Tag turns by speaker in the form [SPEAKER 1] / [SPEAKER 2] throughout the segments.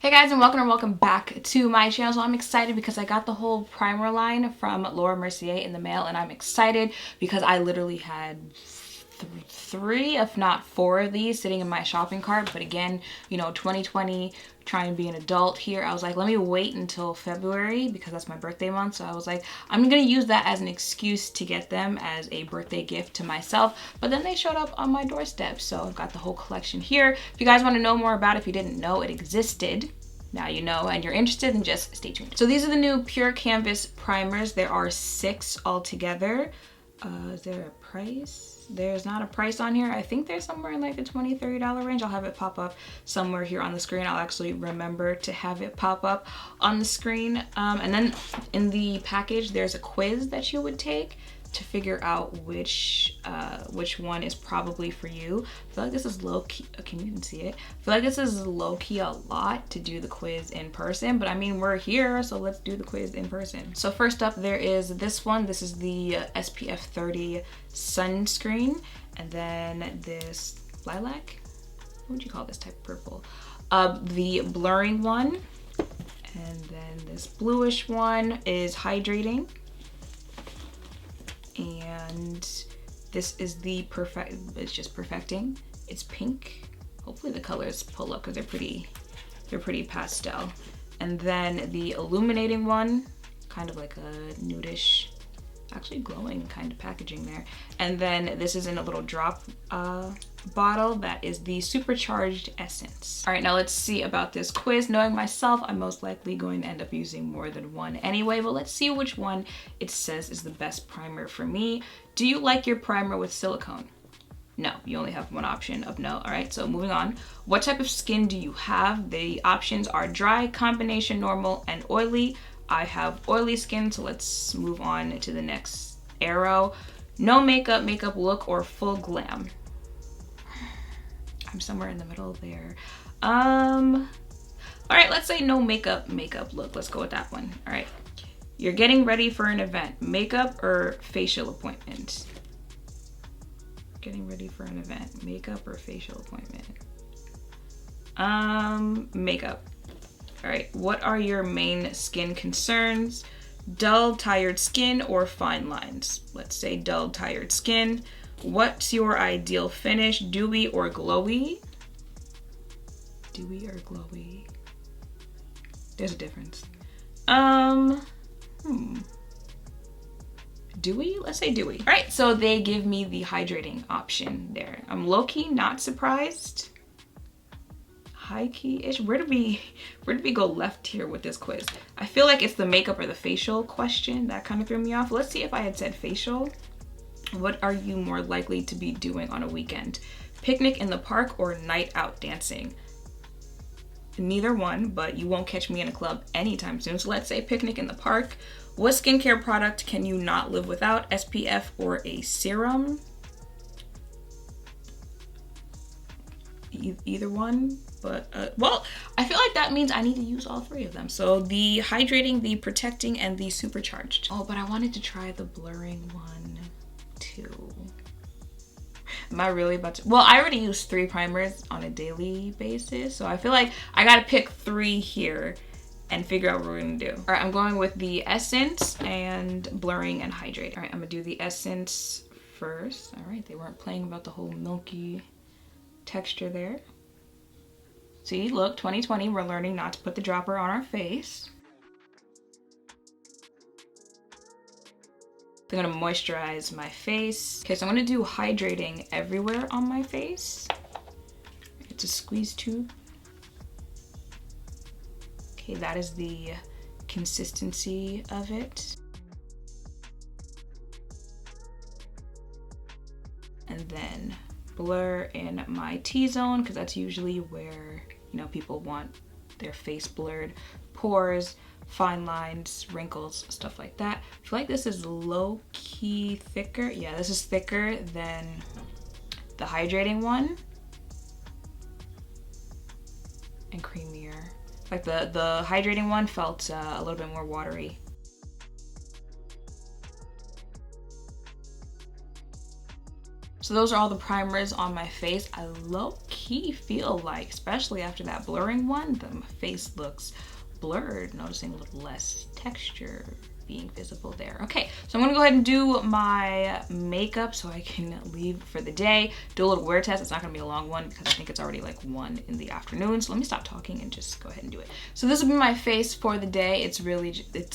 [SPEAKER 1] Hey guys, and welcome back to my channel. So I'm excited because I got the whole primer line from Laura Mercier in the mail, and I'm excited because I literally had three, if not four of these sitting in my shopping cart. But again, you know, 2020, trying to be an adult here, I was like, let me wait until February because that's my birthday month. So I was like, I'm gonna use that as an excuse to get them as a birthday gift to myself. But then they showed up on my doorstep, so I've got the whole collection here. If you guys want to know more about it, if you didn't know it existed, now you know, and you're interested, then just stay tuned. So these are the new Pure Canvas primers. There are 6 altogether. Is there a price? There's not a price on here. I think there's somewhere in like the $20, $30 range. I'll have it pop up somewhere here on the screen. I'll actually remember to have it pop up on the screen. And then in the package, there's a quiz that you would take to figure out which one is probably for you. I feel like this is low key. Can you even see it? I feel like this is low key a lot to do the quiz in person, but I mean, we're here, so let's do the quiz in person. So first up, there is this one. This is the SPF 30 sunscreen, and then this lilac. What would you call this type of purple? The blurring one, and then this bluish one is hydrating. And this is the it's just perfecting. It's pink. Hopefully the colors pull up because they're pretty pastel. And then the illuminating one, kind of like a nudish, actually glowing kind of packaging there. And then this is in a little drop bottle. That is the supercharged essence. All right, now let's see about this quiz. Knowing myself, I'm most likely going to end up using more than one anyway, but let's see which one it says is the best primer for me. Do you like your primer with silicone? No, you only have one option of no. All right, so moving on. What type of skin do you have? The options are dry, combination normal, and oily. I have oily skin, so let's move on to the next arrow. No makeup, makeup look, or full glam. I'm somewhere in the middle there. All right, let's say no makeup, makeup look. Let's go with that one. All right. You're getting ready for an event. Makeup or facial appointment? Getting ready for an event. Makeup or facial appointment? Makeup. All right, what are your main skin concerns? Dull, tired skin, or fine lines? Let's say dull, tired skin. What's your ideal finish? Dewy or glowy? Dewy or glowy? There's a difference. Dewy? Let's say dewy. All right, so they give me the hydrating option there. I'm low-key not surprised. High-key-ish. Where did we go left here with this quiz? I feel like it's the makeup or the facial question that kind of threw me off. Let's see if I had said facial. What are you more likely to be doing on a weekend? Picnic in the park or night out dancing? Neither one, but you won't catch me in a club anytime soon. So let's say picnic in the park. What skincare product can you not live without? SPF or a serum? Either one, but well, I feel like that means I need to use all 3 of them. So the hydrating, the protecting, and the supercharged. Oh, but I wanted to try the blurring one too. Am I really about to? Well, I already use 3 primers on a daily basis, so I feel like I gotta pick 3 here and figure out what we're gonna do. All right, I'm going with the essence and blurring and hydrate. All right, I'm gonna do the essence first. All right, they weren't playing about the whole milky texture there. See, look, 2020, we're learning not to put the dropper on our face. I'm gonna moisturize my face. Okay, so I'm gonna do hydrating everywhere on my face. It's a squeeze tube. Okay, that is the consistency of it. And then blur in my T-zone, because that's usually where, you know, people want their face blurred. Pores, fine lines, wrinkles, stuff like that. I feel like this is low-key thicker. Yeah, this is thicker than the hydrating one. And creamier. Like the hydrating one felt a little bit more watery. So those are all the primers on my face. I low-key low-key feel like, especially after that blurring one, the face looks blurred, noticing a little less texture being visible there. Okay, so I'm gonna go ahead and do my makeup so I can leave for the day. Do a little wear test. It's not gonna be a long one because I think it's already like 1 in the afternoon. So let me stop talking and just go ahead and do it. So this will be my face for the day. It's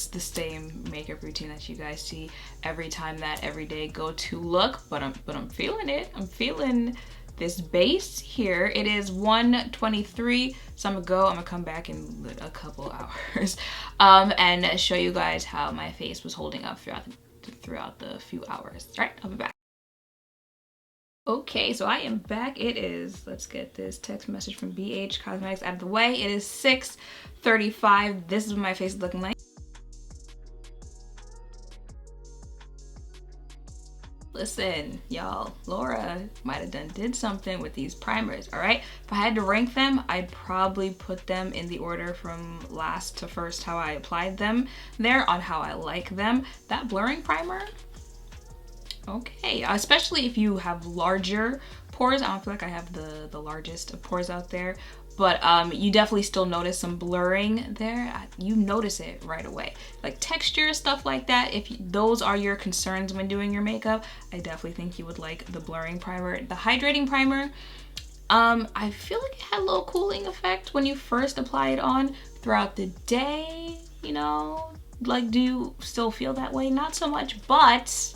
[SPEAKER 1] the same makeup routine that you guys see every time, that everyday go-to look, but I'm feeling it. I'm feeling this base here. It is 1:23, so I'm gonna come back in a couple hours and show you guys how my face was holding up throughout the few hours. All right, I'll be back. Okay, so I am back. It is, let's get this text message from BH Cosmetics out of the way. It is 6:35. This is what my face is looking like. Listen, y'all, Laura might have did something with these primers, all right? If I had to rank them, I'd probably put them in the order from last to first, how I applied them there, on how I like them. That blurring primer, okay, especially if you have larger pores. I don't feel like I have the largest of pores out there, but you definitely still notice some blurring there. You notice it right away. Like texture, stuff like that, if those are your concerns when doing your makeup, I definitely think you would like the blurring primer. The hydrating primer, I feel like it had a little cooling effect when you first apply it on. Throughout the day, you know, like, do you still feel that way? Not so much, but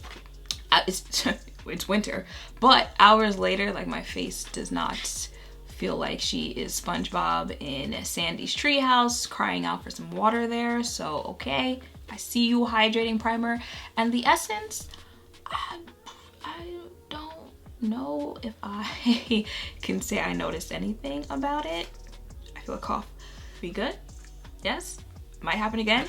[SPEAKER 1] it's winter. But hours later, like, my face does not feel like she is SpongeBob in Sandy's treehouse crying out for some water there. So okay, I see you, hydrating primer. And the essence, I don't know if I can say I noticed anything about it. I feel a cough. We good? Yes? Might happen again.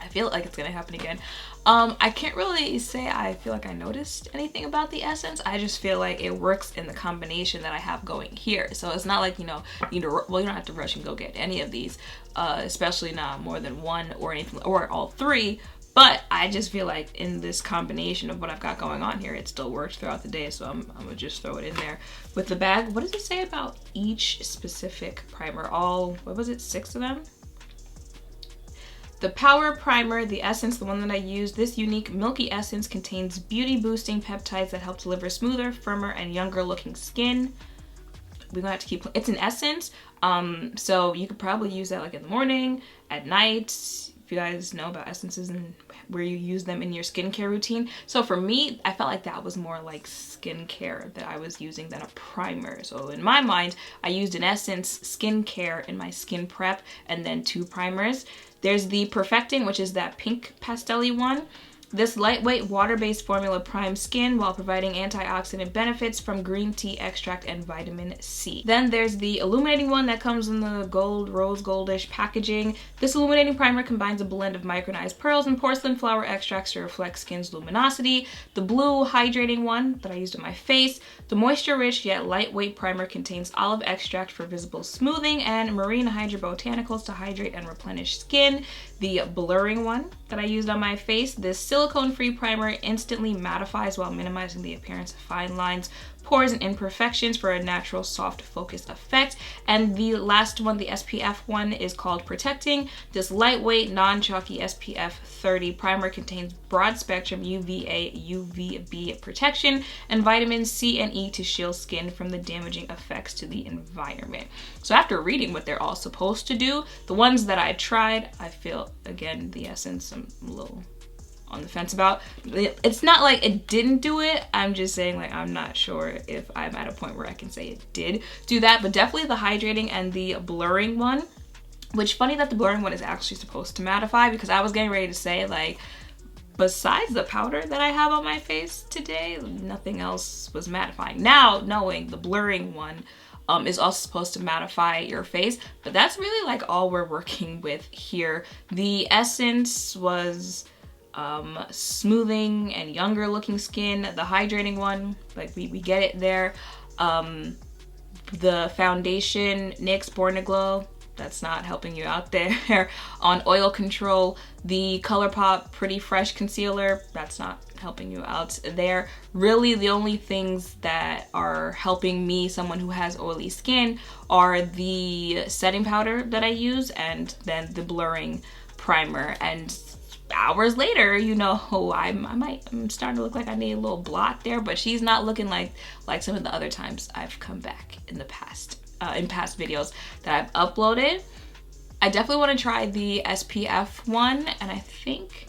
[SPEAKER 1] I feel like it's gonna happen again. I can't really say I feel like I noticed anything about the essence. I just feel like it works in the combination that I have going here. So it's not like, you know, you don't have to rush and go get any of these, especially not more than one or anything, or all three. But I just feel like in this combination of what I've got going on here, it still works throughout the day. So I'm gonna just throw it in there with the bag. What does it say about each specific primer? All, what was it, 6 of them? The Power Primer, the essence, the one that I used, this unique milky essence contains beauty boosting peptides that help deliver smoother, firmer, and younger looking skin. We're gonna have to keep, it's an essence, so you could probably use that like in the morning, at night, if you guys know about essences and where you use them in your skincare routine. So for me, I felt like that was more like skincare that I was using than a primer. So in my mind, I used an essence skincare in my skin prep and then 2 primers. There's the Perfecting, which is that pink pastel-y one. This lightweight water-based formula primes skin while providing antioxidant benefits from green tea extract and vitamin C. Then there's the illuminating one that comes in the gold, rose goldish packaging. This illuminating primer combines a blend of micronized pearls and porcelain flower extracts to reflect skin's luminosity. The blue hydrating one that I used on my face. The moisture-rich yet lightweight primer contains olive extract for visible smoothing and marine hydrobotanicals to hydrate and replenish skin. The blurring one that I used on my face, this silicone-free primer instantly mattifies while minimizing the appearance of fine lines, pores, and imperfections for a natural, soft, focused effect. And the last one, the SPF one, is called Protecting. This lightweight, non-chalky SPF 30 primer contains broad-spectrum UVA, UVB protection and vitamins C and E to shield skin from the damaging effects to the environment. So after reading what they're all supposed to do, the ones that I tried, I feel, again, the essence, I'm a little on the fence about. It's not like it didn't do it, I'm just saying, like, I'm not sure if I'm at a point where I can say it did do that, but definitely the hydrating and the blurring one, which funny that the blurring one is actually supposed to mattify, because I was getting ready to say, like, besides the powder that I have on my face today, nothing else was mattifying. Now, knowing the blurring one is also supposed to mattify your face, but that's really like all we're working with here. The essence was smoothing and younger looking skin. The hydrating one, like we get it there. The foundation, NYX Born to Glow, that's not helping you out there. On oil control, the Colourpop Pretty Fresh concealer, that's not helping you out there. Really, the only things that are helping me, someone who has oily skin, are the setting powder that I use and then the blurring primer. And hours later, you know, I'm starting to look like I need a little blot there, but she's not looking like some of the other times I've come back in the past, in past videos that I've uploaded. I definitely want to try the SPF one, and I think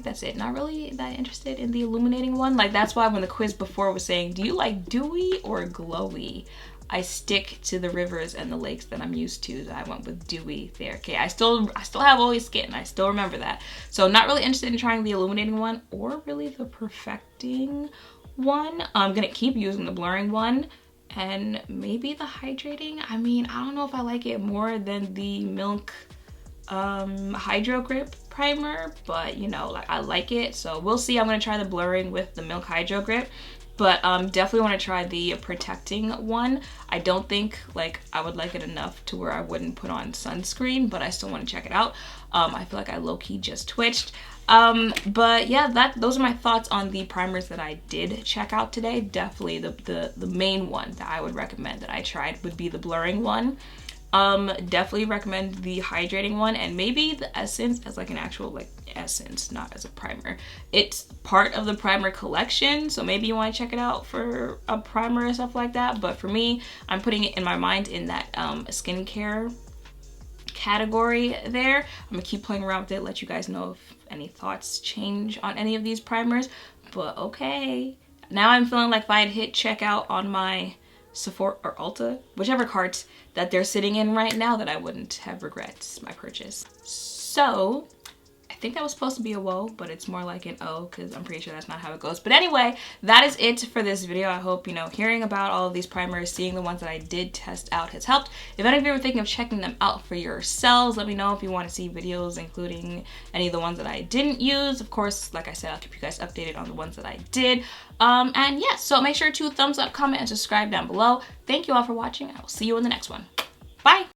[SPEAKER 1] that's it. Not really that interested in the illuminating one. Like, that's why when the quiz before was saying, do you like dewy or glowy? I stick to the rivers and the lakes that I'm used to. So I went with dewy there. Okay, I still have oily skin. I still remember that. So not really interested in trying the illuminating one or really the perfecting one. I'm gonna keep using the blurring one and maybe the hydrating. I mean, I don't know if I like it more than the Milk Hydro Grip primer, but you know, like, I like it. So we'll see. I'm gonna try the blurring with the Milk Hydro Grip. But definitely want to try the protecting one. I don't think like I would like it enough to where I wouldn't put on sunscreen, but I still want to check it out. I feel like I low-key just twitched. But yeah, those are my thoughts on the primers that I did check out today. Definitely the main one that I would recommend that I tried would be the blurring one. Definitely recommend the hydrating one, and maybe the essence as like an actual like essence, not as a primer. It's part of the primer collection, so maybe you want to check it out for a primer and stuff like that. But for me, I'm putting it in my mind in that skincare category there. I'm gonna keep playing around with it, let you guys know if any thoughts change on any of these primers. But okay, now I'm feeling like if I had hit checkout on my Sephora or Ulta, whichever cart that they're sitting in right now, that I wouldn't have regrets my purchase. So I think that was supposed to be a whoa, but it's more like an oh, because I'm pretty sure that's not how it goes. But anyway, that is it for this video. I hope, you know, hearing about all of these primers, seeing the ones that I did test out has helped. If any of you are thinking of checking them out for yourselves, let me know if you want to see videos including any of the ones that I didn't use. Of course, like I said, I'll keep you guys updated on the ones that I did. And yeah, so make sure to thumbs up, comment, and subscribe down below. Thank you all for watching. I will see you in the next one. Bye!